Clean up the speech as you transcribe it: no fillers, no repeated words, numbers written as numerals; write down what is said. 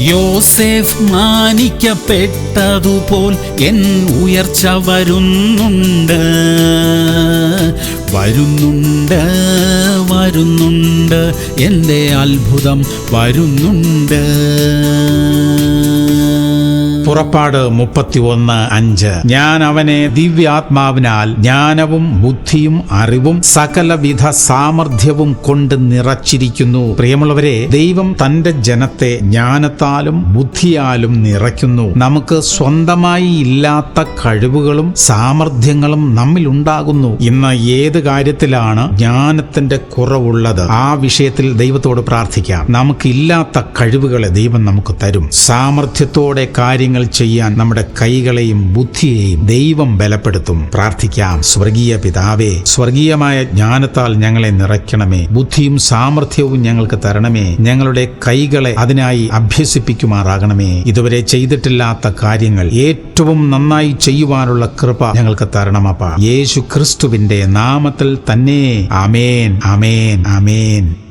യോസേഫ് മാനിക്കപ്പെട്ടതുപോൽ എൻ ഉയർച്ച വരുന്നുണ്ട്, വരുന്നുണ്ട്, വരുന്നുണ്ട്, എൻ്റെ അത്ഭുതം വരുന്നുണ്ട്. പുറപ്പാട് 31:5. ഞാൻ അവനെ ദിവ്യാത്മാവിനാൽ ജ്ഞാനവും ബുദ്ധിയും അറിവും സകലവിധ സാമർഥ്യവും കൊണ്ട് നിറച്ചിരിക്കുന്നു. പ്രിയമുള്ളവരെ, ദൈവം തന്റെ ജനത്തെ ജ്ഞാനത്താലും ബുദ്ധിയാലും നിറയ്ക്കുന്നു. നമുക്ക് സ്വന്തമായി ഇല്ലാത്ത കഴിവുകളും സാമർഥ്യങ്ങളും നമ്മിൽ ഉണ്ടാകുന്നു. ഇന്ന് ഏത് കാര്യത്തിലാണ് ജ്ഞാനത്തിന്റെ കുറവുള്ളത്? ആ വിഷയത്തിൽ ദൈവത്തോട് പ്രാർത്ഥിക്കാം. നമുക്കില്ലാത്ത കഴിവുകളെ ദൈവം നമുക്ക് തരും. സാമർഥ്യത്തോടെ കാര്യങ്ങൾ ചെയ്യാൻ നമ്മുടെ കൈകളെയും ബുദ്ധിയെയും ദൈവം ബലപ്പെടുത്തും. പ്രാർത്ഥിക്കാം. സ്വർഗീയ പിതാവേ, സ്വർഗീയമായ ജ്ഞാനത്താൽ ഞങ്ങളെ നിറയ്ക്കണമേ. ബുദ്ധിയും സാമർഥ്യവും ഞങ്ങൾക്ക് തരണമേ. ഞങ്ങളുടെ കൈകളെ അതിനായി അഭ്യസിപ്പിക്കുമാറാകണമേ. ഇതുവരെ ചെയ്തിട്ടില്ലാത്ത കാര്യങ്ങൾ ഏറ്റവും നന്നായി ചെയ്യുവാനുള്ള കൃപ ഞങ്ങൾക്ക് തരണമപ്പ. യേശു ക്രിസ്തുവിന്റെ നാമത്തിൽ തന്നെ. ആമേൻ, ആമേൻ, ആമേൻ.